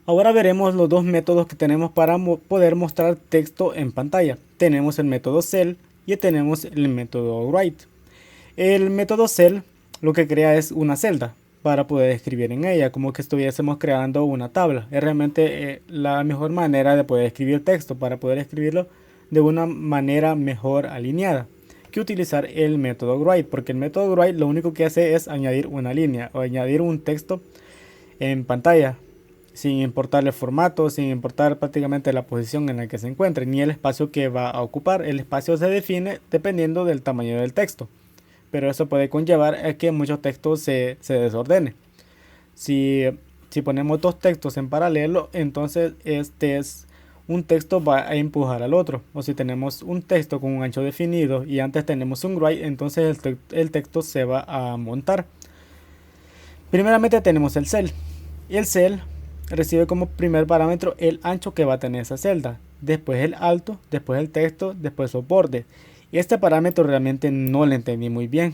Ahora veremos los dos métodos que tenemos para poder mostrar texto en pantalla. Tenemos el método cell y tenemos el método write. El método cell lo que crea es una celda para poder escribir en ella, como que estuviésemos creando una tabla. Es realmente la mejor manera de poder escribir texto, para poder escribirlo de una manera mejor alineada que utilizar el método write, porque el método write lo único que hace es añadir una línea o añadir un texto en pantalla, sin importar el formato, sin importar prácticamente la posición en la que se encuentre, ni el espacio que va a ocupar. El espacio se define dependiendo del tamaño del texto, pero eso puede conllevar a que muchos textos se desordenen. Si, si ponemos dos textos en paralelo, entonces este es un texto va a empujar al otro. O si tenemos un texto con un ancho definido y antes tenemos un write, entonces el texto se va a montar. Primeramente tenemos el cell. Y el cell recibe como primer parámetro el ancho que va a tener esa celda. Después el alto, después el texto, después los bordes. Y este parámetro realmente no le entendí muy bien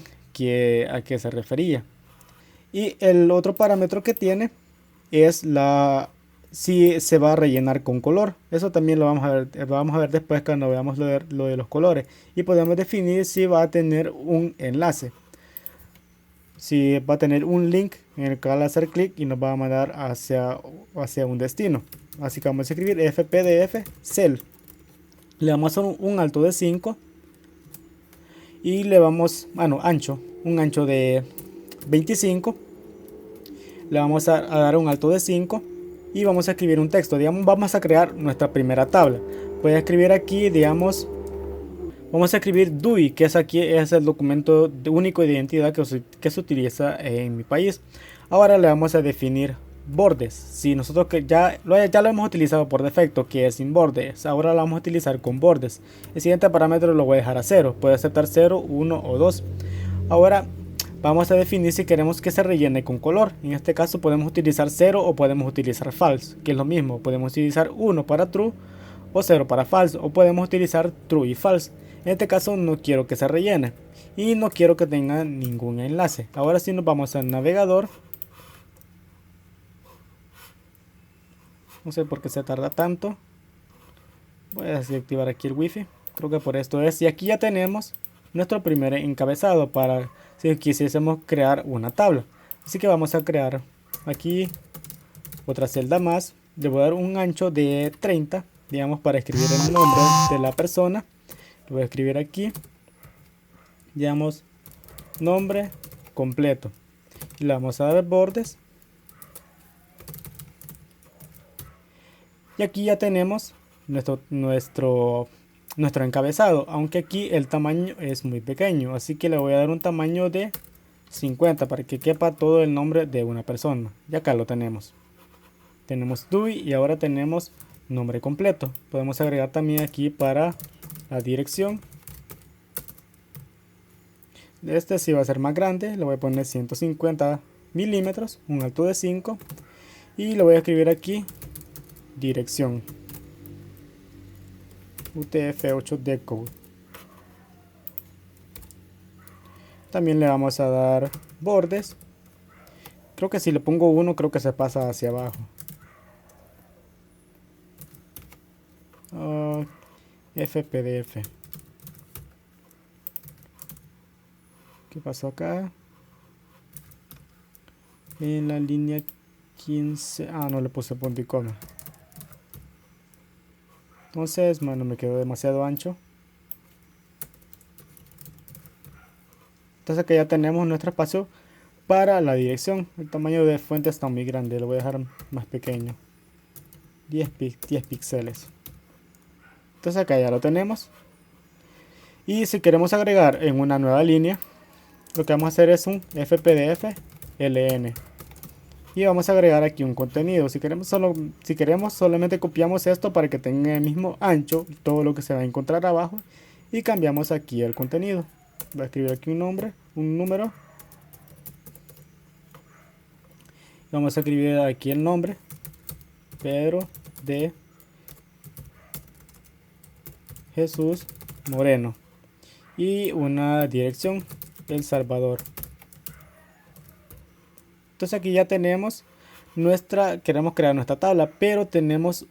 a qué se refería. Y el otro parámetro que tiene es si se va a rellenar con color. Eso también lo vamos a ver después cuando veamos lo de los colores. Y podemos definir si va a tener un enlace, si va a tener un link en el cual hacer clic y nos va a mandar hacia un destino. Así que vamos a escribir fpdf cell. Le vamos a hacer un alto de 5 y le vamos, ancho, un ancho de 25. Le vamos a dar un alto de 5 y vamos a escribir un texto. Digamos, vamos a crear nuestra primera tabla. Voy a escribir aquí, digamos, vamos a escribir DUI, que es aquí es el documento único de identidad que se utiliza en mi país. Ahora le vamos a definir bordes. Si nosotros que ya lo hemos utilizado por defecto, que es sin bordes, ahora lo vamos a utilizar con bordes. El siguiente parámetro lo voy a dejar a 0. Puede aceptar 0, 1 o 2. Ahora vamos a definir si queremos que se rellene con color. En este caso podemos utilizar 0 o podemos utilizar false, que es lo mismo. Podemos utilizar 1 para true o 0 para false, o podemos utilizar true y false. En este caso no quiero que se rellene y no quiero que tenga ningún enlace. Ahora sí nos vamos al navegador. No sé por qué se tarda tanto. Voy a desactivar aquí el wifi. Creo que por esto es. Y aquí ya tenemos nuestro primer encabezado para si quisiésemos crear una tabla. Así que vamos a crear aquí otra celda más. Le voy a dar un ancho de 30, digamos, para escribir el nombre de la persona. Lo voy a escribir aquí, digamos, nombre completo. Y le vamos a dar bordes. Y aquí ya tenemos nuestro encabezado, aunque aquí el tamaño es muy pequeño, así que le voy a dar un tamaño de 50 para que quepa todo el nombre de una persona. Y acá lo tenemos. Tenemos DUI y ahora tenemos nombre completo. Podemos agregar también aquí para la dirección. Este sí va a ser más grande, le voy a poner 150 milímetros, un alto de 5 y le voy a escribir aquí dirección UTF-8 decode. También le vamos a dar bordes. Creo que si le pongo uno, creo que se pasa hacia abajo. FPDF. ¿Qué pasó acá? En la línea 15. No le puse punto y coma. Entonces, bueno, me quedó demasiado ancho. Entonces que ya tenemos nuestro espacio para la dirección. El tamaño de fuente está muy grande, lo voy a dejar más pequeño. 10 píxeles. Entonces acá ya lo tenemos. Y si queremos agregar en una nueva línea, lo que vamos a hacer es un fpdf ln. Y vamos a agregar aquí un contenido. Si queremos solamente copiamos esto para que tenga el mismo ancho, todo lo que se va a encontrar abajo. Y cambiamos aquí el contenido. Voy a escribir aquí un nombre, un número. Vamos a escribir aquí el nombre. Pedro de Jesús Moreno. Y una dirección, El Salvador. Entonces aquí ya tenemos queremos crear nuestra tabla, pero tenemos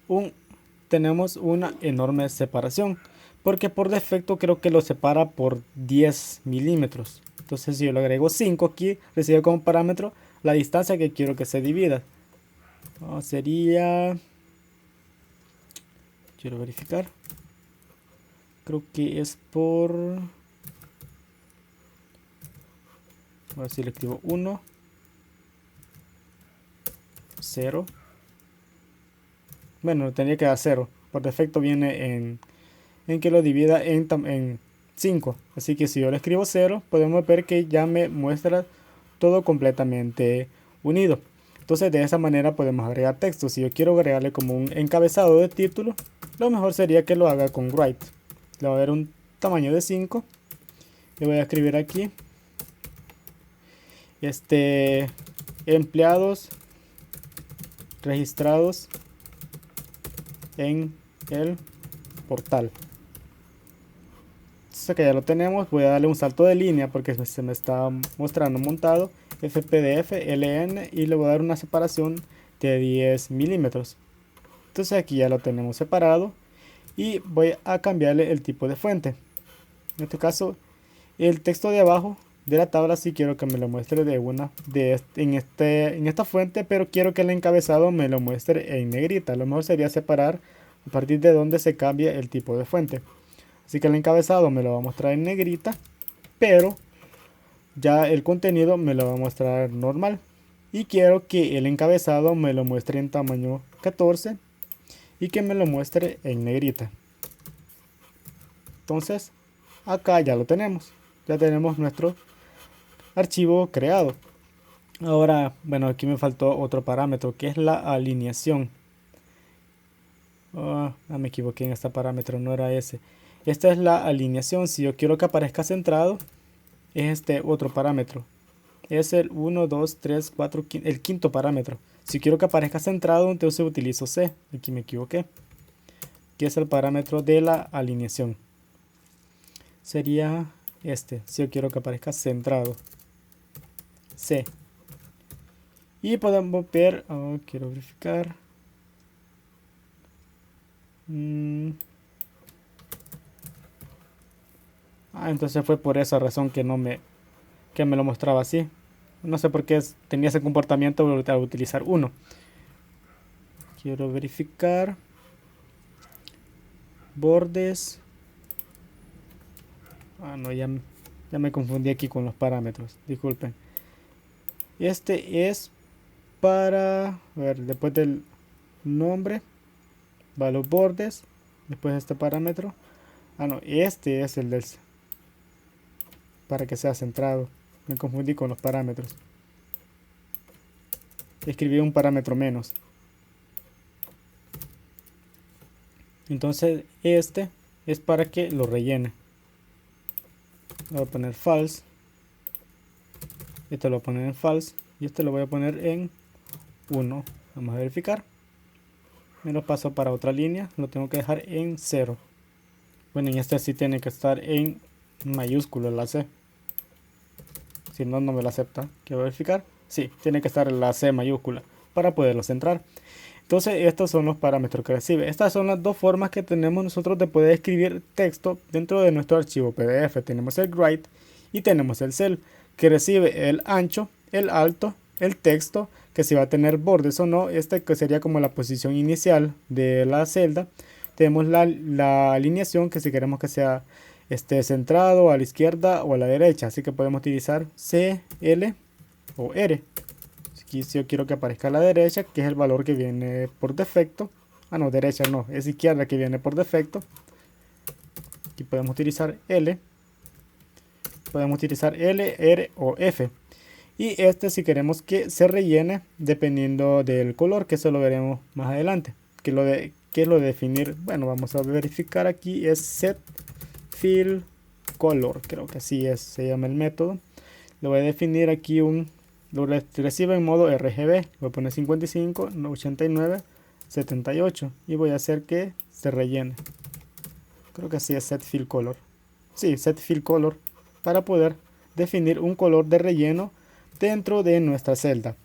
una enorme separación, porque por defecto creo que lo separa por 10 milímetros. Entonces si yo le agrego 5 aquí, recibe como parámetro la distancia que quiero que se divida. Sería, quiero verificar, creo que es por, a ver si le escribo 1, 0. Bueno, tendría que dar 0. Por defecto viene en que lo divida en 5. Así que si yo le escribo 0, podemos ver que ya me muestra todo completamente unido. Entonces de esa manera podemos agregar texto. Si yo quiero agregarle como un encabezado de título, lo mejor sería que lo haga con write. Le voy a dar un tamaño de 5. Le voy a escribir aquí empleados registrados en el portal. Entonces que ya lo tenemos, voy a darle un salto de línea porque se me está mostrando montado FPDF LN y le voy a dar una separación de 10 milímetros. Entonces aquí ya lo tenemos separado y voy a cambiarle el tipo de fuente. En este caso el texto de abajo de la tabla sí quiero que me lo muestre en esta fuente, pero quiero que el encabezado me lo muestre en negrita. Lo mejor sería separar a partir de donde se cambia el tipo de fuente. Así que el encabezado me lo va a mostrar en negrita, pero ya el contenido me lo va a mostrar normal. Y quiero que el encabezado me lo muestre en tamaño 14 y que me lo muestre en negrita. Entonces acá ya lo tenemos. Ya tenemos nuestro archivo creado. Ahora, bueno, aquí me faltó otro parámetro que es la alineación. Me equivoqué en este parámetro, no era ese. Esta es la alineación. Si yo quiero que aparezca centrado, es este otro parámetro. Es el 1, 2, 3, 4, el quinto parámetro. Si quiero que aparezca centrado, entonces utilizo C. Aquí me equivoqué. Que es el parámetro de la alineación. Sería este. Si yo quiero que aparezca centrado. C. Y podemos ver, quiero verificar. Entonces fue por esa razón que me lo mostraba así. No sé por qué tenía ese comportamiento al utilizar 1. Quiero verificar. Bordes. No, ya me confundí aquí con los parámetros. Disculpen. Este es para, a ver, después del nombre, va los bordes, después este parámetro. No, este es el del, para que sea centrado. Me confundí con los parámetros. Escribí un parámetro menos. Entonces este es para que lo rellene. Voy a poner false. Este lo voy a poner en false. Y este lo voy a poner en 1. Vamos a verificar. Me lo paso para otra línea. Lo tengo que dejar en 0. Bueno, en este sí tiene que estar en mayúscula la C. Si no, no me lo acepta. Quiero verificar. Sí, tiene que estar la C mayúscula para poderlo centrar. Entonces estos son los parámetros que recibe. Estas son las dos formas que tenemos nosotros de poder escribir texto dentro de nuestro archivo PDF. Tenemos el write y tenemos el cell, que recibe el ancho, el alto, el texto, que si va a tener bordes o no. Este que sería como la posición inicial de la celda. Tenemos la alineación, que si queremos que sea centrado a la izquierda o a la derecha. Así que podemos utilizar C, L o R. Aquí si yo quiero que aparezca a la derecha, que es el valor que viene por defecto. No, derecha no, es izquierda que viene por defecto. Aquí podemos utilizar L. Podemos utilizar L, R o F. Y si queremos que se rellene dependiendo del color, que eso lo veremos más adelante. Que lo de definir, bueno, vamos a verificar aquí, es set fill color, creo que así se llama el método. Le voy a definir aquí lo recibe en modo RGB. Voy a poner 55, 89, 78 y voy a hacer que se rellene. Creo que así es set fill color. Sí, set fill color, para poder definir un color de relleno dentro de nuestra celda.